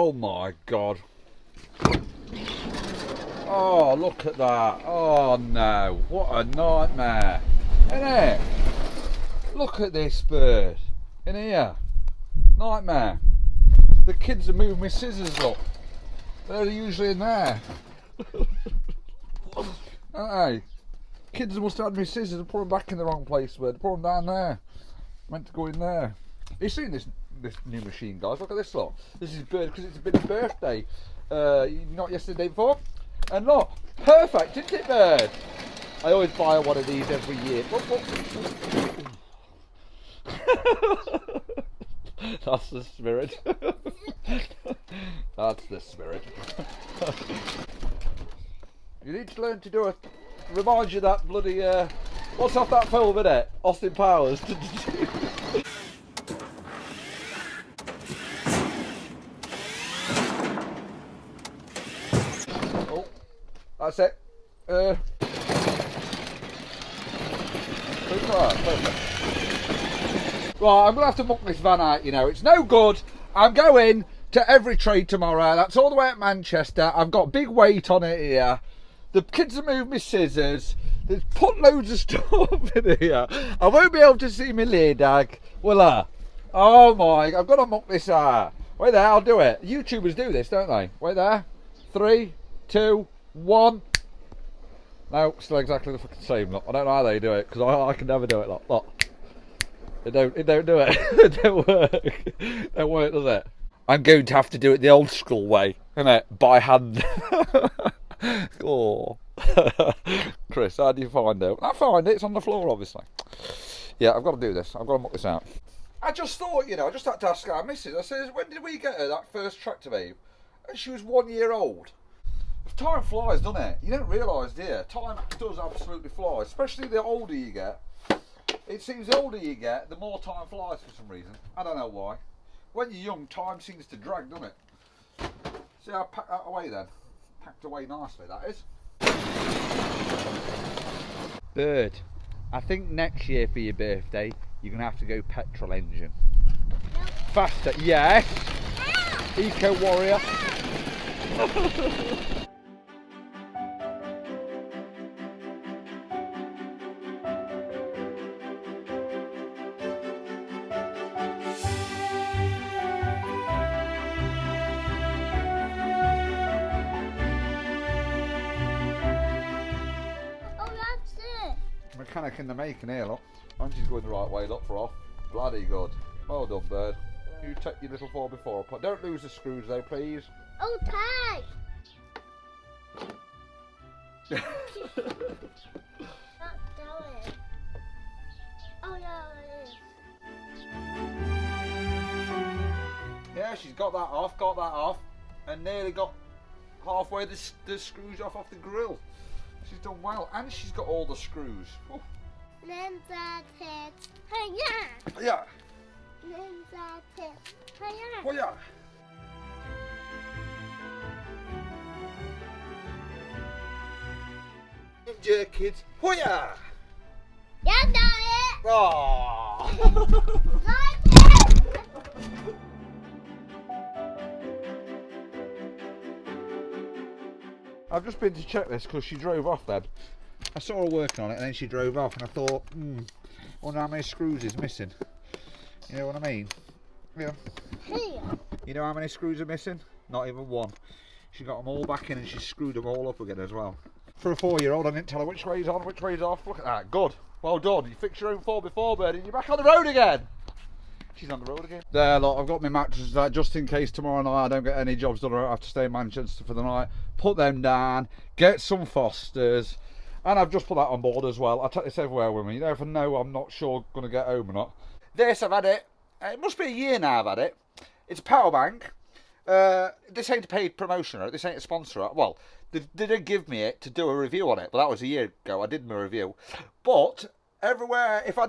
Oh my God. Oh, look at that. Oh no, what a nightmare. Isn't it? Look at this bird. In here. Nightmare. The kids are moving my scissors up. They're usually in there. Aren't they? Kids must have had my scissors and put them back in the wrong place, but put them down there. Meant to go in there. Have you seen this new machine, guys? Look at this lot. This is bird because it's been his birthday. Not yesterday, before. And look, perfect, isn't it, bird? I always buy one of these every year. That's the spirit. That's the spirit. You need to learn to do it. Reminds you that bloody what's off that film, innit? Austin Powers. Oh, that's it. Right, I'm gonna have to muck this van out, you know. It's no good. I'm going to Everytrade tomorrow. That's all the way at Manchester. I've got big weight on it here. The kids have moved my scissors. They've put loads of stuff in here. I won't be able to see my ladagh, will I? Oh my, I've got to muck this out. Wait there, I'll do it. YouTubers do this, don't they? Wait there. 3, 2, 1. No, still exactly the fucking same. Look, I don't know how they do it, because I can never do it. Look. It don't do it. It don't work. It don't work, does it? I'm going to have to do it the old school way, innit? By hand. Oh. Chris, how do you find it? I find it. It's on the floor, obviously. Yeah, I've got to do this. I've got to muck this out. I just thought, you know, I just had to ask our missus. I said, when did we get her that first tractor babe? And she was 1 year old. Time flies, doesn't it? You don't realise, do you? Time does absolutely fly, especially the older you get. It seems the older you get, the more time flies for some reason. I don't know why. When you're young, time seems to drag, doesn't it? See how I packed that away then? Packed away nicely, that is. Bird, I think next year for your birthday, you're going to have to go petrol engine. No. Faster, yes. Eco warrior. Mechanic in the making here, look. And she's going the right way, look, for off. Bloody good. Well done, bird. You take your little 4x4 apart. Don't lose the screws though, please. Okay. Not going. Oh no, it is. Yeah, she's got that off, and nearly got halfway the screws off the grill. She's done well, and she's got all the screws. Ooh. Then that it. Hiya. Yeah. Then that it. Hiya. Oh yeah. Ginger kids. Oh yeah. Yeah, got it. Oh. Got it. I've just been to check this because she drove off then. I saw her working on it and then she drove off and I thought, I wonder how many screws is missing. You know what I mean? Yeah. Here. You know how many screws are missing? Not even one. She got them all back in and she screwed them all up again as well. For a 4-year-old, I didn't tell her which way's on, which way's off. Look at that, good. Well done. You fixed your own 4x4, bird, and you're back on the road again. She's on the road again. There, look, I've got my mattresses out just in case tomorrow night I don't get any jobs done or I have to stay in Manchester for the night. Put them down, get some Fosters, and I've just put that on board as well. I take this everywhere with me. You know, if I know I'm not sure going to get home or not. This, I've had it. It must be a year now I've had it. It's a power bank. This ain't a paid promotion, right? This ain't a sponsor. Well, they did give me it to do a review on it, but that was a year ago. I did my review. But everywhere, if I'm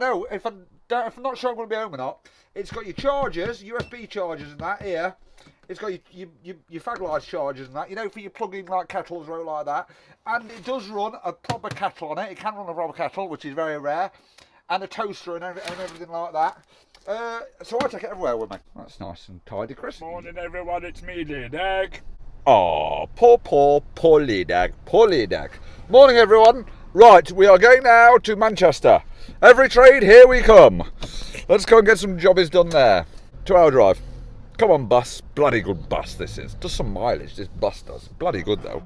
not sure I'm going to be home or not, it's got your chargers, USB chargers and that here. It's got your fag lights chargers and that, you know, for your plug-in like kettles or like that. And it does run a proper kettle on it. It can run a proper kettle, which is very rare. And a toaster and everything like that. So I take it everywhere with me. That's nice and tidy, Chris. Morning everyone, it's me, Dag. Oh, poor Ledag. Morning everyone. Right, we are going now to Manchester. Everytrade, here we come. Let's go and get some jobbies done there. 2-hour drive. Come on, bus. Bloody good bus this is. Does some mileage, this bus does. Bloody good though.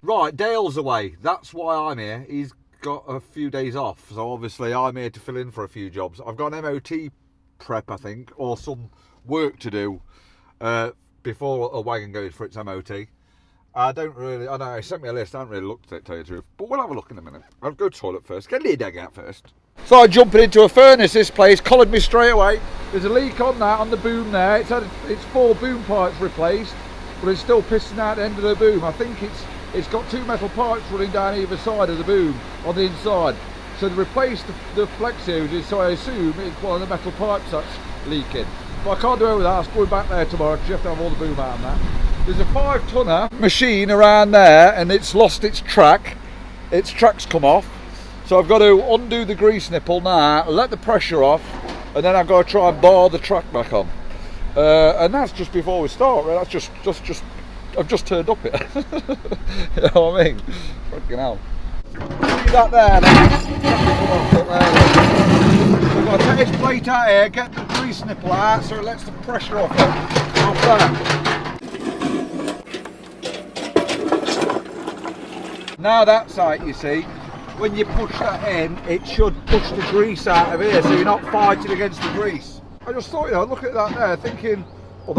Right, Dale's away. That's why I'm here. He's got a few days off, so obviously I'm here to fill in for a few jobs. I've got an MOT prep, I think, or some work to do before a wagon goes for its MOT. I know he sent me a list. I haven't really looked at it, to tell you the truth, but we'll have a look in a minute. I'll go to the toilet first. Get Ledag out first. So I jumping into a furnace. This place collared me straight away. There's a leak on that, on the boom there. It's 4 boom pipes replaced, but it's still pissing out the end of the boom. I think it's got 2 metal pipes running down either side of the boom on the inside. So they replaced the flex hoses, so I assume it's one of the metal pipes that's leaking. But I can't do it with that. I'm going back there tomorrow because you have to have all the boom out on that. There's a 5-tonner machine around there and it's lost its track. Its track's come off. So I've got to undo the grease nipple now, let the pressure off, and then I've got to try and bar the track back on. And that's just before we start, right? That's just I've just turned up here. You know what I mean? Fucking hell. See that there now? We've got to take this plate out here, get the grease nipple out so it lets the pressure off that. Now that's out, you see. When you push that in, it should push the grease out of here so you're not fighting against the grease. I just thought, look at that there, thinking, well,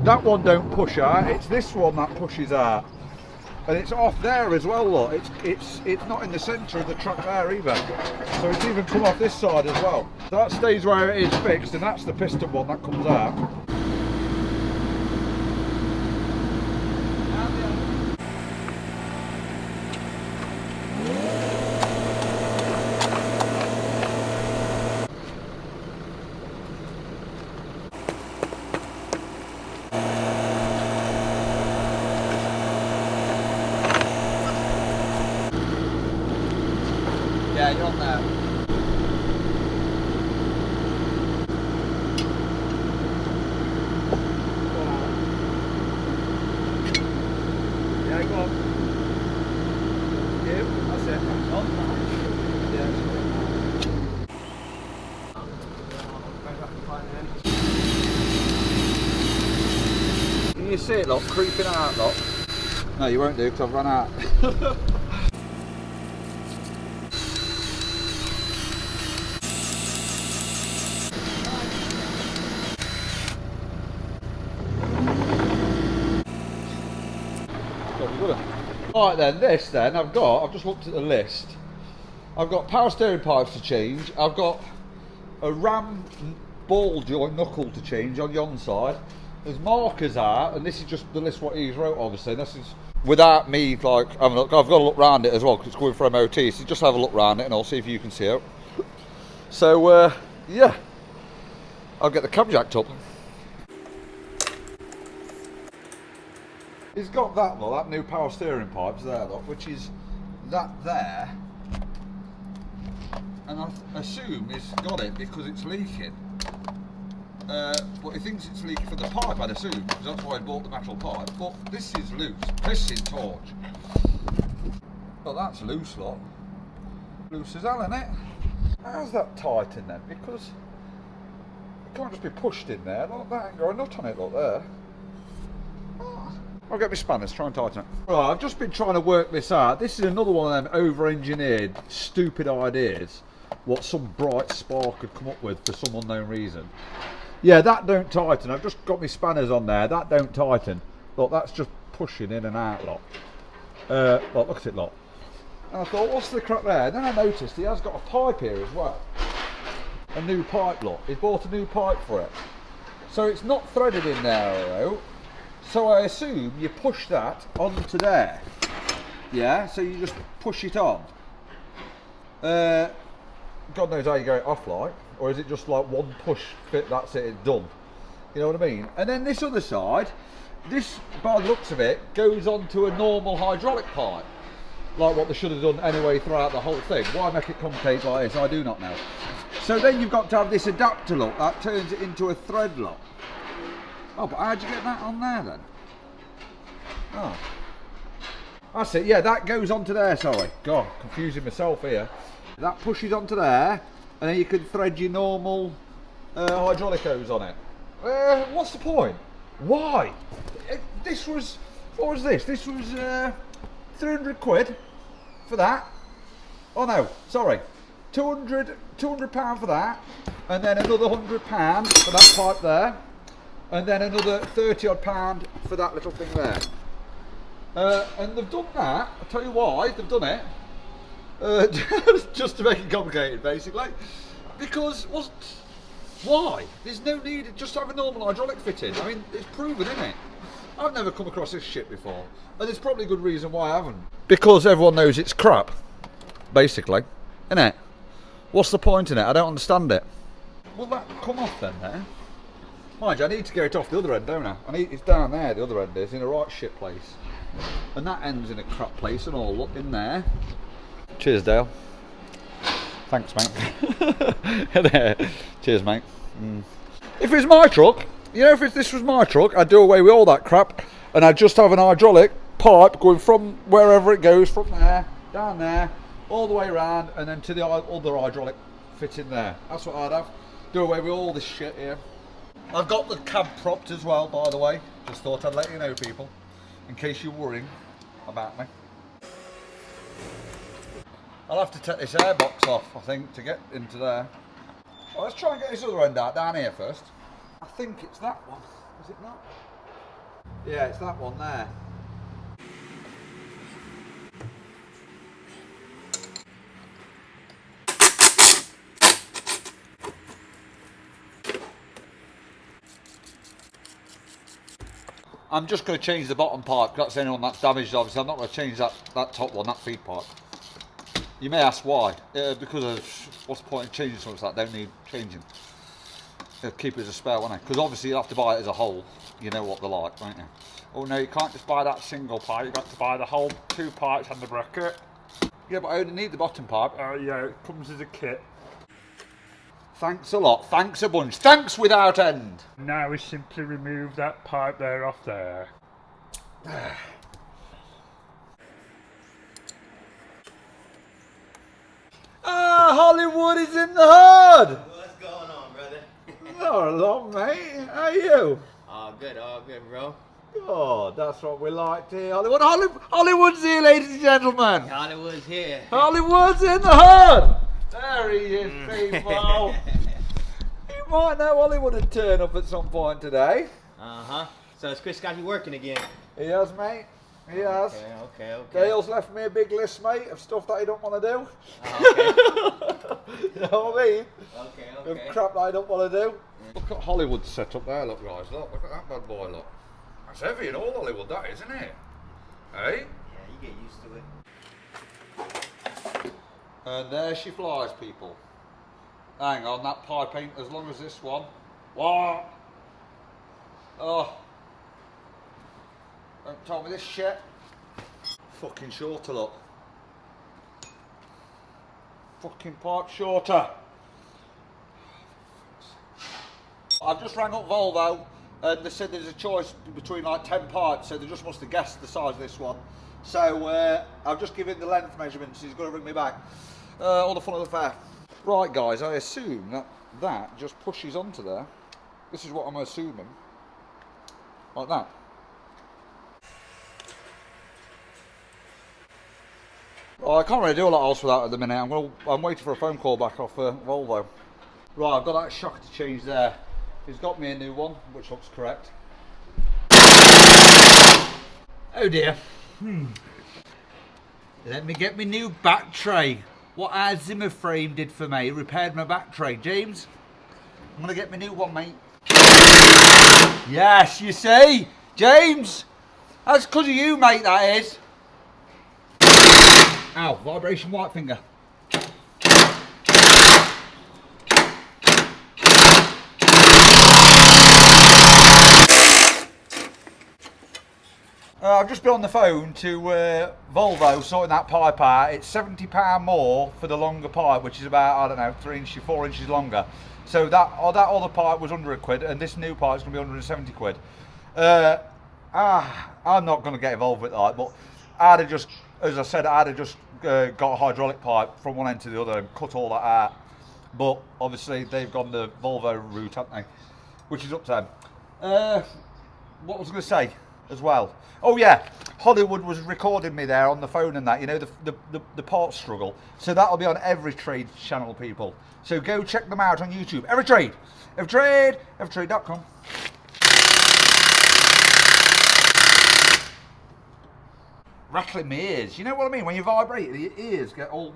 that one don't push out, it's this one that pushes out. And it's off there as well, look. It's not in the centre of the track there either. So it's even come off this side as well. So that stays where it is fixed, and that's the piston one that comes out. Yeah, you're on there. Yeah, go on. Yeah, that's it. On. Yeah. Can you see it, look? Creeping out, look. No, you won't do because I've run out. Right then, I've just looked at the list. I've got power steering pipes to change. I've got a ram ball joint knuckle to change on yon side. There's markers out, and this is just the list what he's wrote, obviously. This is without me, like, having a look. I've got to look round it as well, because it's going for MOT, so just have a look round it, and I'll see if you can see it. So, yeah. I'll get the cab jacked up. He's got that, look, that new power steering pipes there, look, which is that there. And I assume he's got it because it's leaking. But he thinks it's leaking from the pipe, I'd assume, because that's why he bought the metal pipe. But this is loose, pissing torch. Well, that's loose, look. Loose as hell, isn't it? How's that tightened then? Because it can't just be pushed in there, like that, and got a nut on it, look there. I'll get my spanners, try and tighten it. Right, I've just been trying to work this out. This is another one of them over-engineered, stupid ideas what some bright spark could come up with for some unknown reason. Yeah, that don't tighten. I've just got my spanners on there. That don't tighten. Look, that's just pushing in and out, look. Look at it, look. And I thought, what's the crap there? And then I noticed he has got a pipe here as well. a new pipe, look. He's bought a new pipe for it. So it's not threaded in there, right? So I assume you push that onto there. Yeah, so you just push it on. God knows how you get it off, like. Or is it just like one push fit, that's it, it's done. You know what I mean? And then this other side, this, by the looks of it, goes onto a normal hydraulic pipe. Like what they should have done anyway throughout the whole thing. Why make it complicated like this? I do not know. So then you've got to have this adapter lock that turns it into a thread lock. Oh, but how'd you get that on there then? Oh. That's it, yeah, that goes onto there, sorry. God, confusing myself here. That pushes onto there, and then you can thread your normal hydraulic hose on it. What's the point? Why? This was, what was this? This was 300 quid for that. Oh no, sorry. 200 pound for that, and then another £100 for that pipe there, and then another 30 odd pound for that little thing there. And they've done that, I'll tell you why they've done it, just to make it complicated basically, because why? There's no need, just have a normal hydraulic fitting. I mean, it's proven, isn't it? I've never come across this shit before, and there's probably a good reason why I haven't. Because everyone knows it's crap, basically, isn't it? What's the point in it? I don't understand it. Will that come off then there? Mind you, I need to get it off the other end, don't I? It's down there, the other end is, in a right shit place. And that end's in a crap place and all, look, in there. Cheers, Dale. Thanks, mate. There. Cheers, mate. If it's my truck, you know, if this was my truck, I'd do away with all that crap, and I'd just have an hydraulic pipe going from wherever it goes, from there, down there, all the way around, and then to the other hydraulic fitting there. That's what I'd have. Do away with all this shit here. I've got the cab propped as well, by the way. Just thought I'd let you know, people, in case you're worrying about me. I'll have to take this airbox off, I think, to get into there. Well, let's try and get this other end out down here first. I think it's that one. Is it not? Yeah, it's that one there. I'm just going to change the bottom part, because that's the only one that's damaged, obviously. I'm not going to change that top one, that feed part. You may ask why. Because of, what's the point in changing something like that? Don't need changing. Keep it as a spare, won't I? Because obviously you'll have to buy it as a whole. You know what they're like, won't you? Oh no, you can't just buy that single pipe. You've got to buy the whole 2 pipes and the bracket. Yeah, but I only need the bottom pipe. Yeah, it comes as a kit. Thanks a lot. Thanks a bunch. Thanks without end. Now we simply remove that pipe there off there. Ah, Hollywood is in the hood. What's going on, brother? Not a lot, mate. How are you? All good, bro. Oh, that's what we like to hear. Hollywood's here, ladies and gentlemen. Hollywood's here. Hollywood's in the hood. There he is, people. You might know Hollywood would turn up at some point today. Uh-huh. So has Chris got you working again? He has, mate. He has. Okay. Dale's left me a big list, mate, of stuff that he don't want to do. Oh, okay. You know what I mean? Okay. Of crap that I don't want to do. Look at Hollywood's set up there, look, guys. Look at that bad boy, look. That's heavy in all Hollywood, that, isn't it? Hey? Yeah, you get used to it. And there she flies, people. Hang on, that pipe ain't as long as this one. What? Oh. Don't tell me this shit. Fucking shorter, look. Fucking pipe shorter. I've just rang up Volvo and they said there's a choice between like 10 pipes, so they just must have guessed the size of this one. So I've just given the length measurements, he's going to ring me back. All the fun of the fair. Right guys, I assume that just pushes onto there. This is what I'm assuming. Like that. Well, I can't really do a lot else with that at the minute. I'm waiting for a phone call back off Volvo. Right, I've got that shock to change there. He's got me a new one, which looks correct. Oh dear. Let me get my new back tray. what our Zimmer frame did for me, repaired my back tray. James, I'm going to get my new one, mate. Yes, you see? James, that's because of you, mate, that is. Ow, vibration white finger. I've just been on the phone to Volvo sorting that pipe out. It's £70 more for the longer pipe, which is about, I don't know, 3 inches, 4 inches longer. So that other pipe was £100, and this new pipe's going to be £170. I'm not going to get involved with that, but I'd have just, as I said, I'd have just got a hydraulic pipe from one end to the other and cut all that out. But obviously they've gone the Volvo route, haven't they? Which is up to them. What was I going to say as well? Oh yeah, Hollywood was recording me there on the phone and that, you know, the part struggle. So that'll be on Everytrade channel, people. So go check them out on YouTube. Everytrade, everytrade.com. Rattling my ears, you know what I mean? When you vibrate, your ears get all...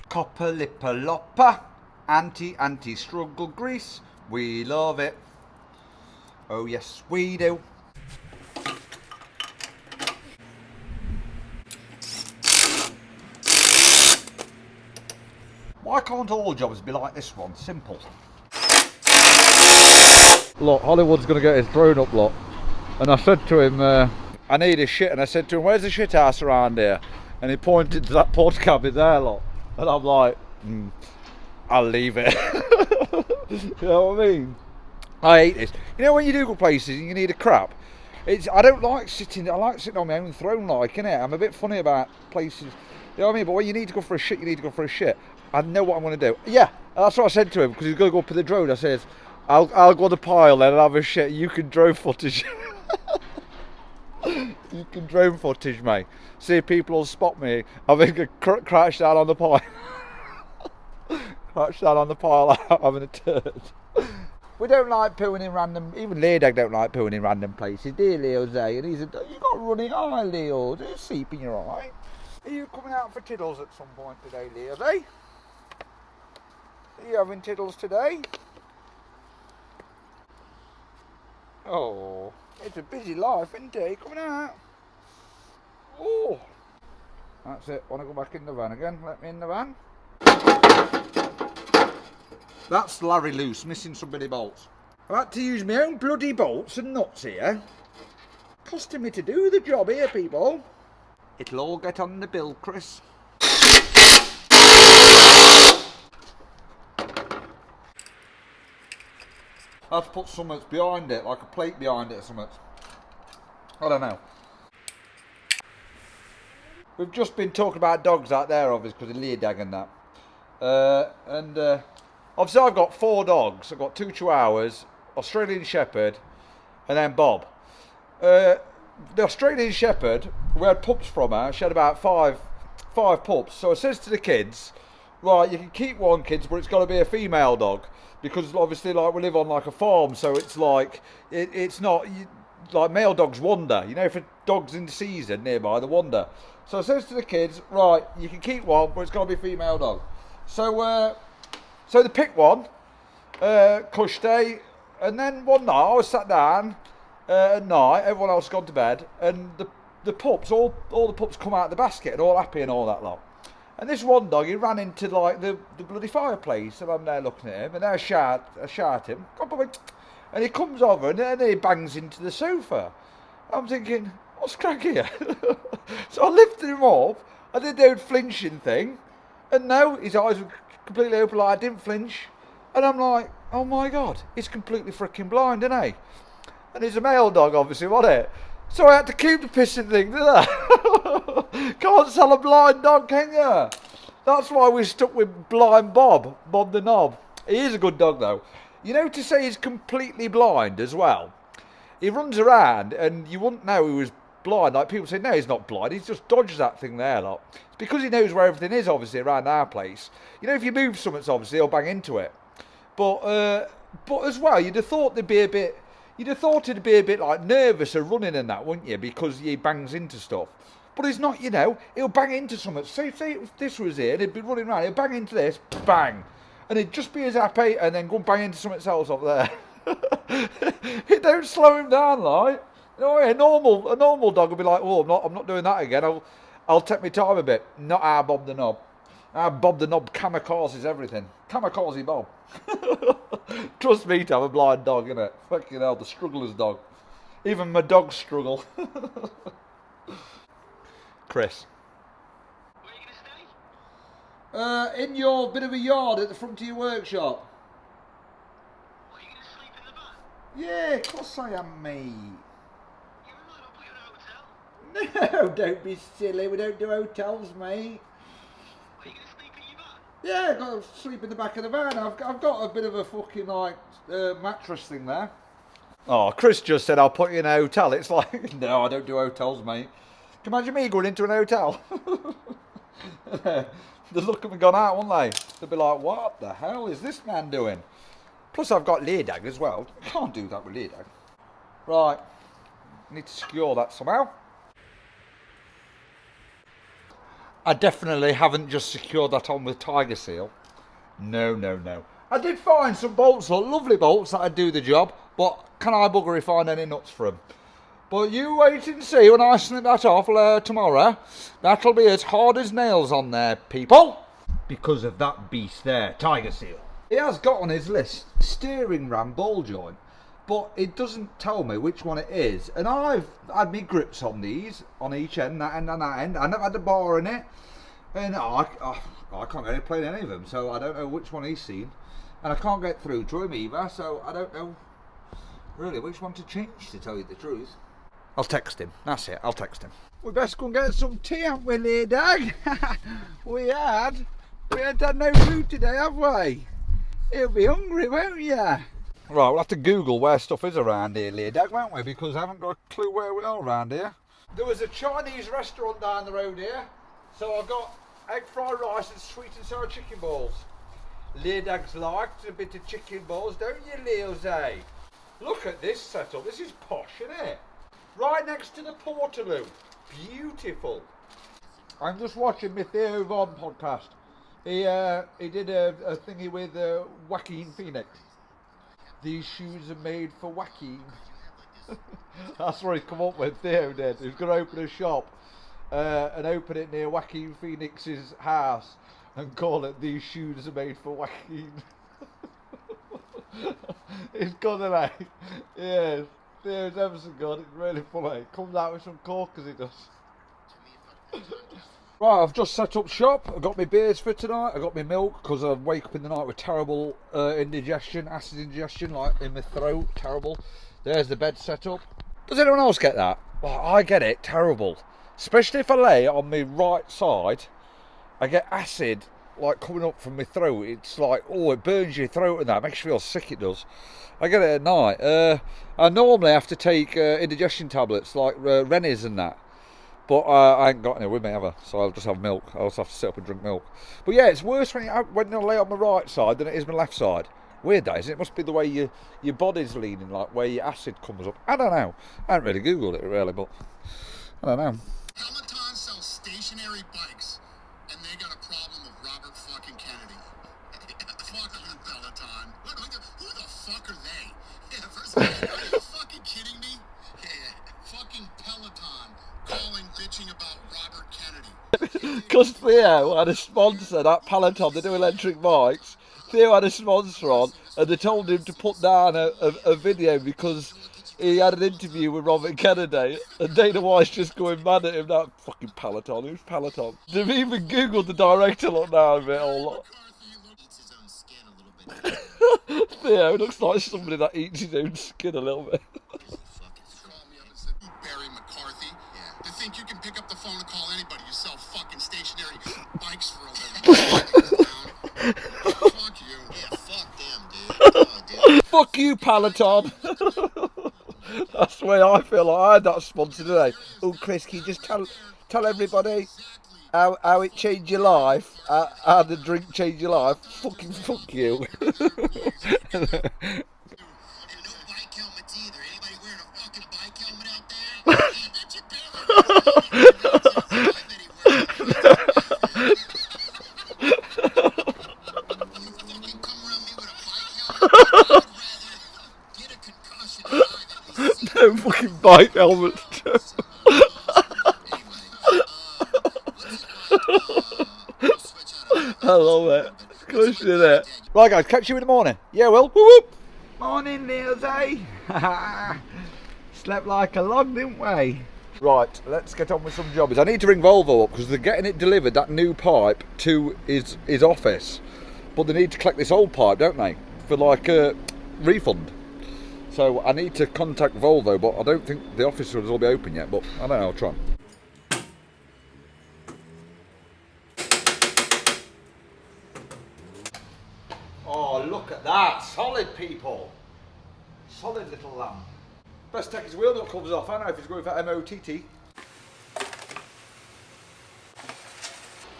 Copper lipper lopper, anti-struggle grease. We love it. Oh yes, we do. Why can't all jobs be like this one? Simple. Look, Hollywood's going to get his drone up, look. And I said to him, I need a shit. And I said to him, where's the shit house around here? And he pointed to that port cabin there, look. And I'm like, I'll leave it. You know what I mean? I hate this. You know when you do go places and you need a crap? I don't like sitting, I like sitting on my own throne, like, innit? I'm a bit funny about places, you know what I mean? But when you need to go for a shit, you need to go for a shit. I know what I'm going to do. Yeah, that's what I said to him, because he's going to go up with the drone. I says, I'll go on the pile then and have a shit. You can drone footage. You can drone footage, mate. See if people will spot me having a crash down on the pile. Crash down on the pile having a turd. We don't like pooing in random, even Leodog don't like pooing in random places, dear Leo's, and he said, you got a running eye, Leo, there's a sleep in your eye. Are you coming out for tiddles at some point today, Leo's, eh? Are you having tiddles today? Oh, it's a busy life, isn't it? Coming out. Oh, that's it. Want to go back in the van again? Let me in the van. That's Larry loose, missing some bloody bolts. I've had to use my own bloody bolts and nuts here. Costing me to do the job here, people. It'll all get on the bill, Chris. I have to put something behind it, like a plate behind it or something. I don't know. We've just been talking about dogs out there, obviously, because of Leodog and that. Obviously I've got 4 dogs. I've got 2 Chihuahuas, Australian Shepherd, and then Bob. The Australian Shepherd, we had pups from her. She had about five pups. So I says to the kids, right, you can keep one, kids, but it's got to be a female dog. Because obviously, like, we live on like a farm, so it's like it's not like male dogs wander. You know, for dogs in the season nearby, they wander. So I says to the kids, right, you can keep one, but it's got to be a female dog. So they picked one, cush day, and then one night I was sat down at night. Everyone else had gone to bed, and the pups, all the pups come out of the basket and all happy and all that lot. And this one dog, he ran into like the bloody fireplace, and I'm there looking at him, and I shout him, come on, and he comes over and then he bangs into the sofa. I'm thinking, what's crack here? So I lifted him up, I did the old flinching thing, and no, his eyes were completely open, like I didn't flinch, and I'm like, oh my god, he's completely freaking blind, isn't he? And he's a male dog, obviously, wasn't it? So I had to keep the pissing thing, didn't I? Can't sell a blind dog, can you? That's why we stuck with blind Bob the Knob. He is a good dog, though. You know, to say he's completely blind as well. He runs around, and you wouldn't know he was blind. Like, people say, no, he's not blind. He's just dodged that thing there, lot. It's because he knows where everything is, obviously, around our place. You know, if you move something, obviously, he'll bang into it. But as well, you'd have thought there'd be a bit... You'd have thought he'd be a bit like nervous of running and that, wouldn't you? Because he bangs into stuff. But he's not, you know. He'll bang into something. Say if this was here, and he'd be running around. He'll bang into this, bang, and he'd just be as happy, and then go and bang into something else up there. It don't slow him down, like. You know, a normal dog will be like, oh, I'm not doing that again. I'll take my time a bit. Not our Bob the Knob. Our Bob the Knob kamikazes everything. Kamikaze Bob. Trust me to have a blind dog, innit? Fucking hell, the struggler's dog. Even my dogs struggle. Chris. Where are you going to stay? In your bit of a yard at the front of your workshop. Are you going to sleep in the van? Yeah, of course I am, mate. You might not put you in a hotel. No, don't be silly. We don't do hotels, mate. Are you going to sleep in your van? Yeah, I've got to sleep in the back of the van. I've got a bit of a fucking, like, mattress thing there. Oh, Chris just said I'll put you in a hotel. It's like, no, I don't do hotels, mate. Can you imagine me going into an hotel? They'd look at me gone out, wouldn't they? They'd be like, what the hell is this man doing? Plus, I've got Leerdag as well. I can't do that with Leerdag. Right. Need to secure that somehow. I definitely haven't just secured that on with Tiger Seal. No. I did find some bolts, lovely bolts that'd do the job, but can I buggery find any nuts for them? But you wait and see when I snip that off tomorrow. That'll be as hard as nails on there, people. Because of that beast there, Tiger Seal. He has got on his list steering ram ball joint, but it doesn't tell me which one it is. And I've had me grips on these, on each end, that end and that end. I never had the bar in it. And I can't get any play in any of them, so I don't know which one he's seen. And I can't get through to him either, so I don't know really which one to change, to tell you the truth. I'll text him. That's it. I'll text him. We best go and get some tea, haven't we, Leerdag? We ain't had no food today, have we? You'll be hungry, won't you? Right, we'll have to Google where stuff is around here, Leerdag, won't we? Because I haven't got a clue where we are around here. There was a Chinese restaurant down the road here, so I've got egg fried rice and sweet and sour chicken balls. Leerdag's liked a bit of chicken balls, don't you, Leos, eh? Look at this setup. This is posh, isn't it? Right next to the Portaloo. Beautiful. I'm just watching my Theo Von podcast. He did a thingy with Joaquin Phoenix. These shoes are made for Joaquin. That's what he's come up with, Theo did. He's going to open a shop and open it near Joaquin Phoenix's house and call it These Shoes Are Made for Joaquin. It's good, isn't it? Yes. Theo's ever so good. It's really funny. Comes out with some corkers, he does. Right, I've just set up shop. I've got my beers for tonight. I've got my milk because I wake up in the night with terrible indigestion, acid indigestion, like in my throat. Terrible. There's the bed set up. Does anyone else get that? Well, I get it. Terrible. Especially if I lay on my right side, I get acid like coming up from my throat. It's like, oh, it burns your throat and that. It makes you feel sick, it does. I get it at night. I normally have to take indigestion tablets like Rennies and that. But I ain't got any with me ever, so I'll just have milk. I also have to sit up and drink milk. But yeah, it's worse when you lay on my right side than it is my left side. Weird that, isn't it? It must be the way your body's leaning, like where your acid comes up. I don't know. I haven't really Googled it really, but I don't know. Peloton sells stationary bikes, and they got a problem with Robert fucking Kennedy. Fuck you, Peloton. Who the fuck are they? Yeah, first of all, are you fucking kidding me? Yeah, fucking Peloton calling, bitching about Robert Kennedy. Because Theo had a sponsor, that Palleton, they do electric bikes. Theo had a sponsor on, and they told him to put down a video because he had an interview with Robert Kennedy, and Dana White's just going mad at him. That fucking Palleton, who's Palleton? They've even Googled the director look now of it all. Eats his own skin a little bit. Theo looks like somebody that eats his own skin a little bit. Called me up and said, "You Barry McCarthy? Yeah. To think you can pick up the phone and call anybody. You sell fucking stationary bikes for a living." Fuck you. Yeah, fuck them, dude. Oh, dude. Fuck you, Palleton. That's the way I feel. Like I had that sponsor today. Oh, Chris, can you just tell everybody how it changed your life? How the drink changed your life? Fucking fuck you. And no bike helmets either. fucking come around me with a bike helmet? I'd rather get a concussion and die than be seen. No fucking bike helmets. Anyway, we'll switch out of I love it. Of course you do that. Right guys, catch you in the morning. Yeah, well, whoop whoop. Morning, Niels, eh? Slept like a log, didn't we? Right, let's get on with some jobs. I need to ring Volvo up because they're getting it delivered, that new pipe, to his office. But they need to collect this old pipe, don't they? For like a refund. So I need to contact Volvo, but I don't think the office will all be open yet. But I don't know, I'll try. Oh, look at that. Solid, people. Solid little lamb. Best take his wheel nut covers off. I don't know if he's going for MOTT.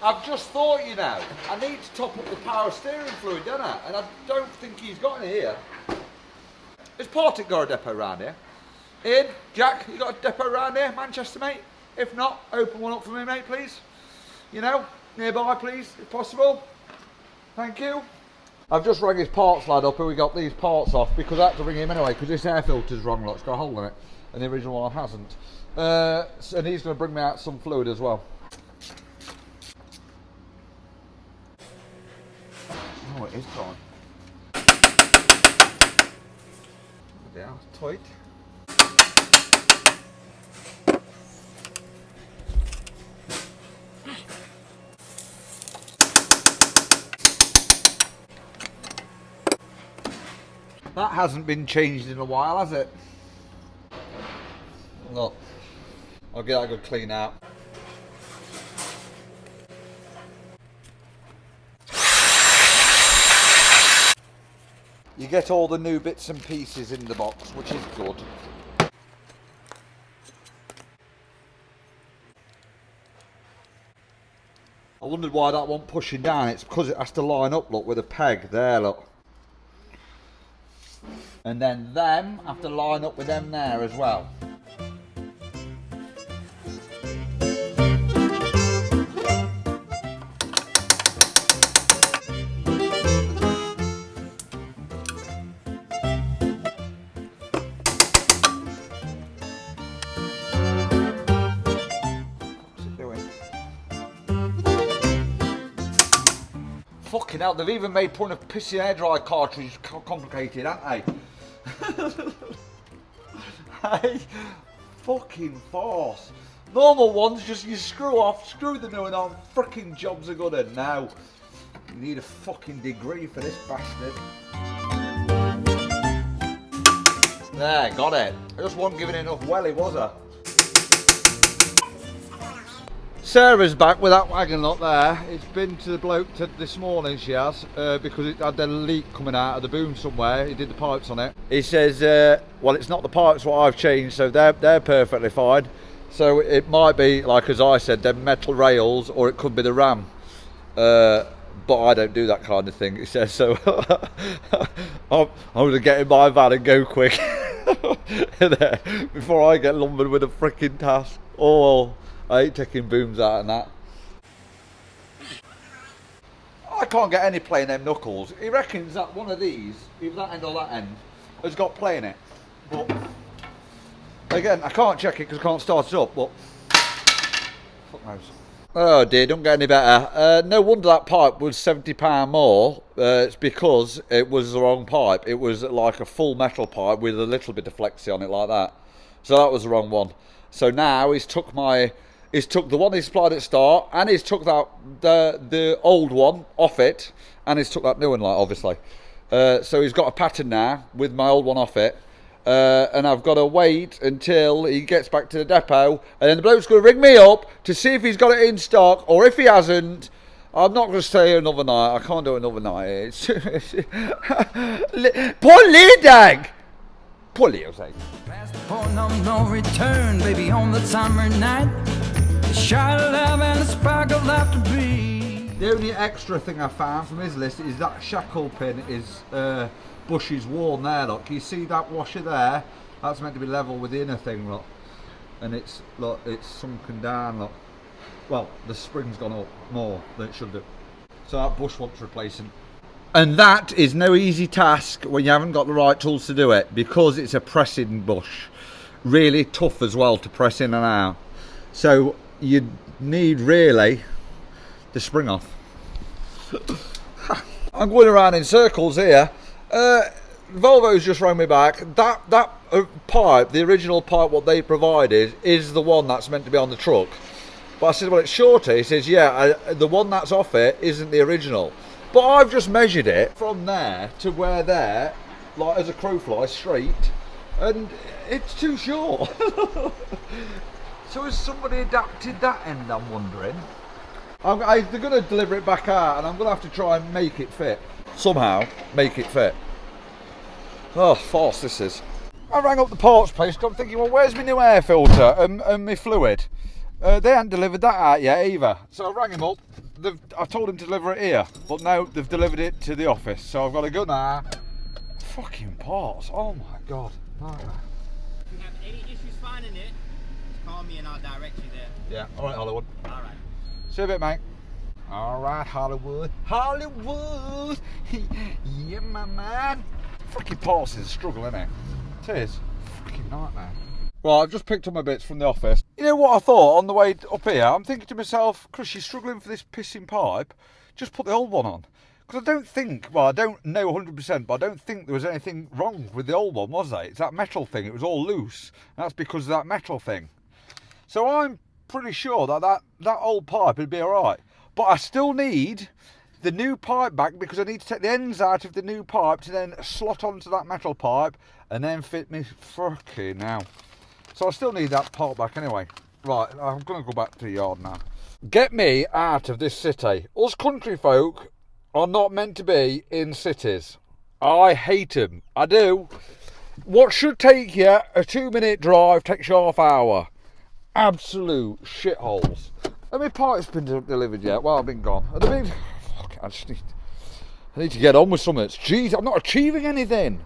I've just thought, you know, I need to top up the power steering fluid, don't I? And I don't think he's got any here. Has Partick got a depot round here? Ian, Jack, you got a depot round here, Manchester, mate? If not, open one up for me, mate, please. You know, nearby, please, if possible. Thank you. I've just rang his parts lad up who we got these parts off because I had to ring him anyway because this air filter's wrong, look, it's got a hole in it and the original one hasn't. And he's going to bring me out some fluid as well. Oh, it is time. Yeah, it's tight. That hasn't been changed in a while, has it? Look, I'll get that a good clean out. You get all the new bits and pieces in the box, which is good. I wondered why that wasn't pushing down. It's because it has to line up, look, with a peg there, look. And then them have to line up with them there as well. What's it doing? Fucking hell, they've even made putting a pissing hairdryer cartridge complicated, haven't they? Hey, fucking force. Normal ones, just you screw off, screw the new one on, fricking jobs are good, and now you need a fucking degree for this bastard. There, got it. I just wasn't giving enough welly, was I? Sarah's back with that wagon up there. It's been to the bloke this morning, she has, because it had a leak coming out of the boom somewhere. He did the pipes on it. He says, well, it's not the pipes what I've changed, so they're perfectly fine. So it might be, like as I said, them metal rails, or it could be the ram. But I don't do that kind of thing, he says, so I'm going to get in my van and go quick there before I get lumbered with a freaking task. Oh, I hate taking booms out and that. I can't get any play in them knuckles. He reckons that one of these, either that end or that end, has got play in it. But again, I can't check it because I can't start it up, but fuck knows. Oh dear, don't get any better. No wonder that pipe was £70 more. It's because it was the wrong pipe. It was like a full metal pipe with a little bit of flexi on it like that. So that was the wrong one. So now he's took the one he supplied at start, and he's took that the old one off it, and he's took that new one, like, obviously. So he's got a pattern now with my old one off it, and I've got to wait until he gets back to the depot, and then the bloke's going to ring me up to see if he's got it in stock, or if he hasn't, I'm not going to stay here another night. I can't do another night. Poor Lee Dag! Poor Leo, say. Past the point of no return, baby, on the summer night. A shot of love and a spark of laughter breathe. The only extra thing I found from his list is that shackle pin is Bush's worn there, look. You see that washer there? That's meant to be level with the inner thing, look. and it's look, it's sunken down. Look, well, the spring's gone up more than it should do. So that bush wants replacing. And that is no easy task when you haven't got the right tools to do it, because it's a pressing bush. Really tough as well to press in and out. So you need really the spring off. I'm going around in circles here. Volvo's just rang me back. That pipe, the original pipe what they provided, is the one that's meant to be on the truck. But I said, well, it's shorter. He says, yeah, the one that's off it isn't the original. But I've just measured it from there to where there, like as a crow fly, straight, and it's too short. So has somebody adapted that end, I'm wondering? They're going to deliver it back out, and I'm going to have to try and make it fit. Somehow, make it fit. Oh, farce this is. I rang up the parts place, because I'm thinking, well, where's my new air filter and my fluid? They hadn't delivered that out yet either. So I rang him up. I told him to deliver it here, but now they've delivered it to the office. So I've got to go now. Fucking parts. Oh my god. Right. If you have any issues finding it, just call me and I'll direct you there. Yeah, alright, Hollywood. Alright. See you a bit, mate. Alright, Hollywood. Hollywood! Yeah, my man. Fucking parts is a struggle, isn't it? It is. Fucking nightmare. Well, I've just picked up my bits from the office. You know what I thought on the way up here? I'm thinking to myself, Chris, you're struggling for this pissing pipe. Just put the old one on. Because I don't think, well, I don't know 100%, but I don't think there was anything wrong with the old one, was there? It's that metal thing. It was all loose. That's because of that metal thing. So I'm pretty sure that old pipe would be all right. But I still need the new pipe back, because I need to take the ends out of the new pipe to then slot onto that metal pipe and then fit me fucking now. So I still need that part back anyway. Right, I'm going to go back to the yard now. Get me out of this city. Us country folk are not meant to be in cities. I hate them. I do. What should take you a 2-minute drive takes you half hour. Absolute shitholes. Have my pipe's been delivered yet? Well, I've been gone. Fuck, I need to get on with something. Jeez, I'm not achieving anything.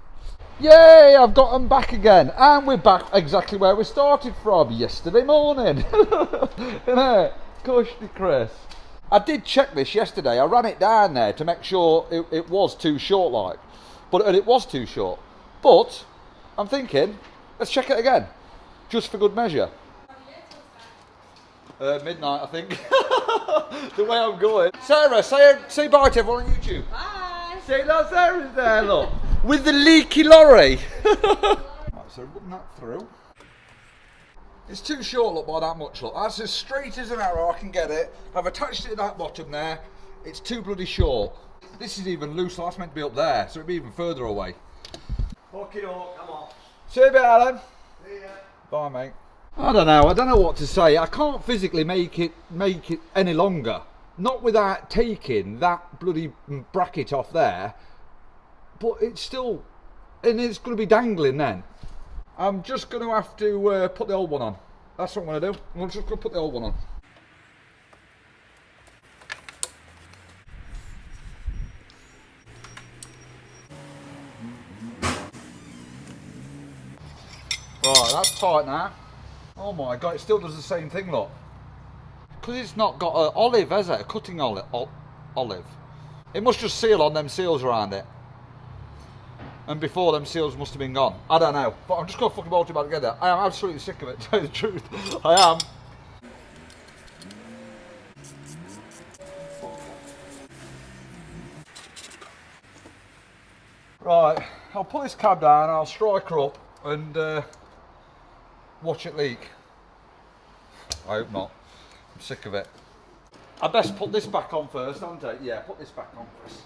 Yay, I've got them back again. And we're back exactly where we started from yesterday morning. Innit? Goshly Chris. I did check this yesterday. I ran it down there to make sure it was too short, like. And it was too short. But I'm thinking, let's check it again. Just for good measure. Midnight, I think. The way I'm going. Sarah, say bye to everyone on YouTube. Bye. Say that Sarah's there, look. With the leaky lorry. Right, so run that through. It's too short, look, by that much, look. That's as straight as an arrow I can get it. I've attached it to that bottom there. It's too bloody short. This is even loose, so that's meant to be up there, so it'd be even further away. Okay, come on. See you a bit, Alan. See ya. Bye, mate. I don't know what to say. I can't physically make it any longer. Not without taking that bloody bracket off there. But it's still, and it's going to be dangling then. I'm just going to have to put the old one on. That's what I'm going to do. I'm just going to put the old one on. Right, that's tight now. Oh my god, it still does the same thing, look. Because it's not got an olive, has it? A cutting olive. It must just seal on them seals around it. And before them seals must have been gone. I don't know. But I'm just going to fucking bolt it back together. I am absolutely sick of it, to tell you the truth. I am. Right, I'll put this cab down, I'll strike her up and watch it leak. I hope not. I'm sick of it. I best put this back on first, haven't I? Yeah, put this back on first.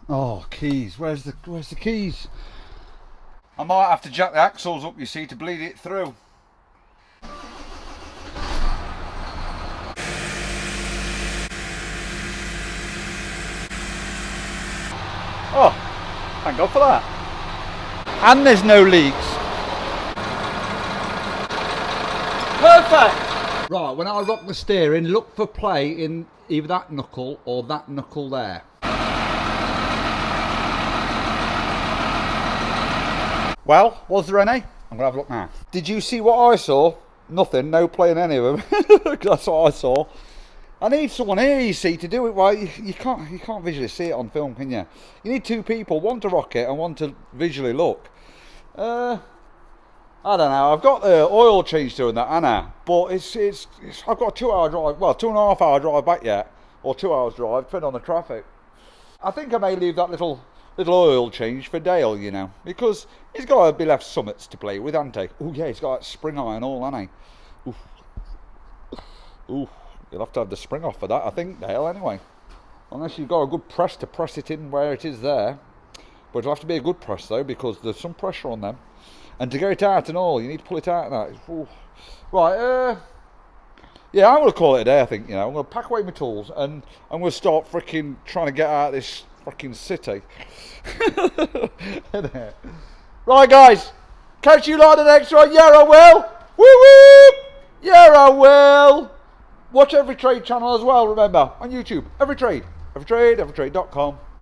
Oh, keys. Where's the keys? I might have to jack the axles up, you see, to bleed it through. Oh, thank God for that. And there's no leaks. Perfect! Right, when I rock the steering, look for play in either that knuckle or that knuckle there. Well, was there any? I'm going to have a look now. Did you see what I saw? Nothing, no playing any of them. That's what I saw. I need someone here, you see, to do it. Well, you can't visually see it on film, can you? You need two people, one to rock it and one to visually look. I don't know. I've got the oil change doing that, Anna, but it's I've got a 2 hour drive. Well, 2.5 hour drive back yet, or 2 hours drive, depending on the traffic. I think I may leave that little oil change for Dale, you know, because he's got to be left summits to play with, hasn't he? Oh yeah, he's got that spring iron all, hasn't he? Ooh, you'll have to have the spring off for that, I think, Dale. Anyway, unless you've got a good press to press it in where it is there, but it'll have to be a good press though, because there's some pressure on them, and to get it out and all, you need to pull it out and that. Ooh. Right, yeah, I'm going to call it a day, I think, you know. I'm going to pack away my tools and I'm going to start freaking trying to get out of this freaking city. Right, guys. Catch you later next one. Yeah, I will. Woo woo. Yeah, I will. Watch Everytrade channel as well, remember, on YouTube. Everytrade. Everytrade, everytrade.com.